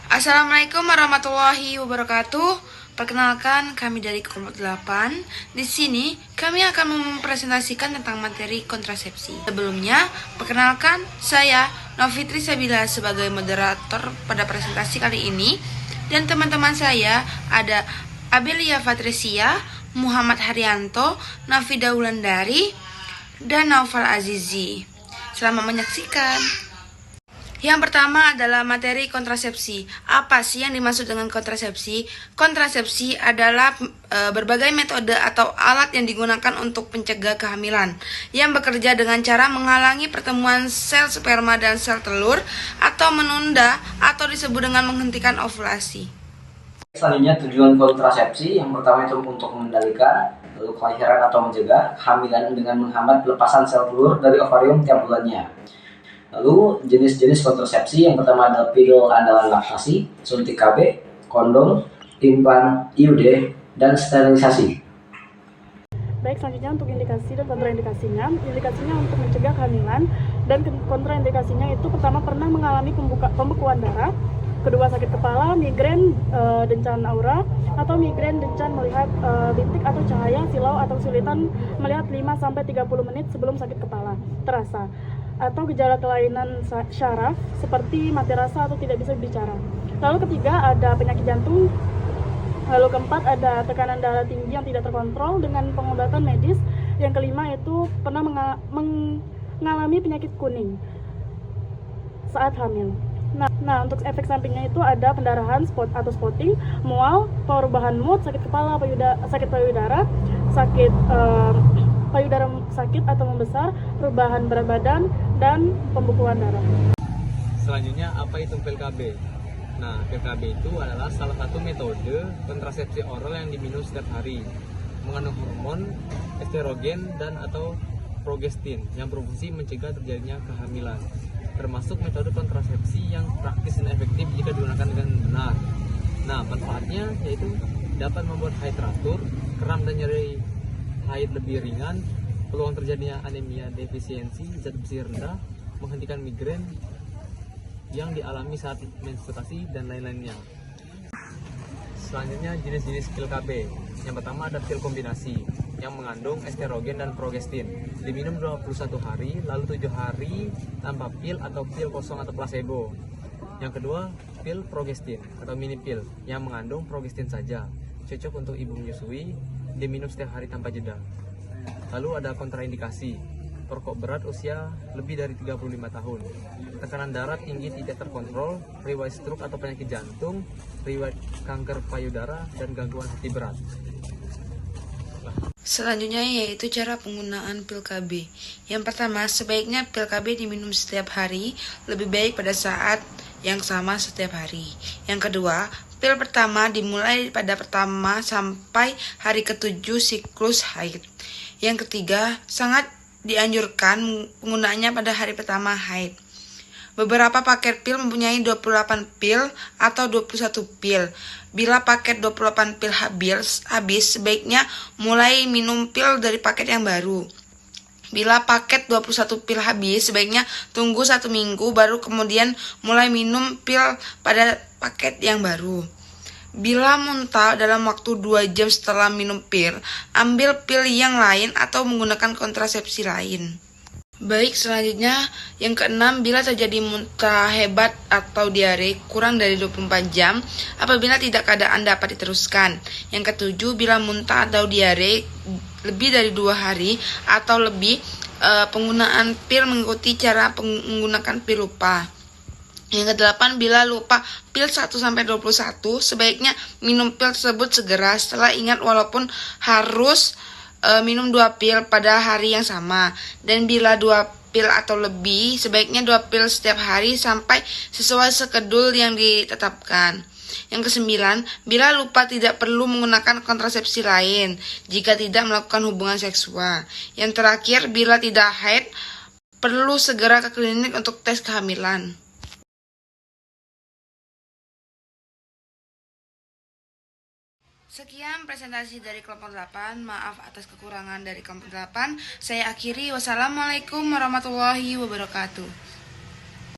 Assalamualaikum warahmatullahi wabarakatuh. Perkenalkan, kami dari kelompok 8. Di sini kami akan mempresentasikan tentang materi kontrasepsi. Sebelumnya, perkenalkan saya Novitri Sabila sebagai moderator pada presentasi kali ini, dan teman-teman saya ada Abelia Patricia, Muhammad Haryanto, Nafida Wulandari, dan Naufal Azizi. Selamat menyaksikan. Yang pertama adalah materi kontrasepsi. Apa sih yang dimaksud dengan kontrasepsi? Kontrasepsi adalah berbagai metode atau alat yang digunakan untuk mencegah kehamilan, yang bekerja dengan cara menghalangi pertemuan sel sperma dan sel telur, atau menunda, atau disebut dengan menghentikan ovulasi. Selanjutnya, tujuan kontrasepsi yang pertama itu untuk mengendalikan kelahiran atau mencegah kehamilan dengan menghambat pelepasan sel telur dari ovarium tiap bulannya. Lalu jenis-jenis kontrasepsi yang pertama adalah pil andalan laktasi, suntik KB, kondom, implan, IUD, dan sterilisasi. Baik, selanjutnya untuk indikasi dan kontraindikasinya. Indikasinya untuk mencegah kehamilan, dan kontraindikasinya itu pertama pernah mengalami pembekuan darah, kedua sakit kepala, migrain, dencan aura, atau migrain dencan melihat bintik atau cahaya, silau atau kesulitan melihat 5-30 menit sebelum sakit kepala terasa, atau gejala kelainan syaraf seperti mati rasa atau tidak bisa bicara. Lalu ketiga ada penyakit jantung. Lalu keempat ada tekanan darah tinggi yang tidak terkontrol dengan pengobatan medis. Yang kelima itu pernah mengalami penyakit kuning saat hamil. Nah, untuk efek sampingnya itu ada pendarahan atau spotting, mual, perubahan mood, sakit kepala, sakit payudara, sakit payudara sakit atau membesar, perubahan berat badan, dan pembekuan darah. Selanjutnya, apa itu pil KB? Nah, pil KB itu adalah salah satu metode kontrasepsi oral yang diminum setiap hari, mengandung hormon estrogen dan atau progestin yang berfungsi mencegah terjadinya kehamilan, termasuk metode kontrasepsi yang praktis dan efektif jika digunakan dengan benar. Nah, manfaatnya yaitu dapat membuat haid teratur, kram dan nyeri haid lebih ringan, peluang terjadinya anemia defisiensi zat besi rendah, menghentikan migrain yang dialami saat menstruasi, dan lain-lainnya. Selanjutnya, jenis-jenis pil KB. Yang pertama ada pil kombinasi yang mengandung estrogen dan progestin. Diminum 21 hari, lalu 7 hari tanpa pil atau pil kosong atau placebo. Yang kedua, pil progestin atau mini pil yang mengandung progestin saja. Cocok untuk ibu menyusui, diminum setiap hari tanpa jeda. Lalu ada kontraindikasi, perokok berat usia lebih dari 35 tahun, tekanan darah tinggi tidak terkontrol, riwayat stroke atau penyakit jantung, riwayat kanker payudara, dan gangguan hati berat. Selanjutnya yaitu cara penggunaan pil KB. Yang pertama, sebaiknya pil KB diminum setiap hari, lebih baik pada saat yang sama setiap hari. Yang kedua, pil pertama dimulai pada pertama sampai hari ke-7 siklus haid. Yang ketiga, sangat dianjurkan penggunaannya pada hari pertama haid. Beberapa paket pil mempunyai 28 pil atau 21 pil. Bila paket 28 pil habis, sebaiknya mulai minum pil dari paket yang baru. Bila paket 21 pil habis, sebaiknya tunggu 1 minggu baru kemudian mulai minum pil pada paket yang baru. Bila muntah dalam waktu 2 jam setelah minum pil, ambil pil yang lain atau menggunakan kontrasepsi lain. Baik, selanjutnya yang keenam, bila terjadi muntah hebat atau diare kurang dari 24 jam, apabila tidak keadaan dapat diteruskan. Yang ketujuh, bila muntah atau diare lebih dari 2 hari atau lebih, penggunaan pil mengikuti cara menggunakan pil lupa. Yang kedelapan, bila lupa pil 1-21, sebaiknya minum pil tersebut segera setelah ingat walaupun harus minum 2 pil pada hari yang sama. Dan bila 2 pil atau lebih, sebaiknya 2 pil setiap hari sampai sesuai skedul yang ditetapkan. Yang kesembilan, bila lupa tidak perlu menggunakan kontrasepsi lain jika tidak melakukan hubungan seksual. Yang terakhir, bila tidak haid, perlu segera ke klinik untuk tes kehamilan. Sekian presentasi dari kelompok 8. Maaf atas kekurangan dari kelompok 8. Saya akhiri. Wassalamualaikum warahmatullahi wabarakatuh.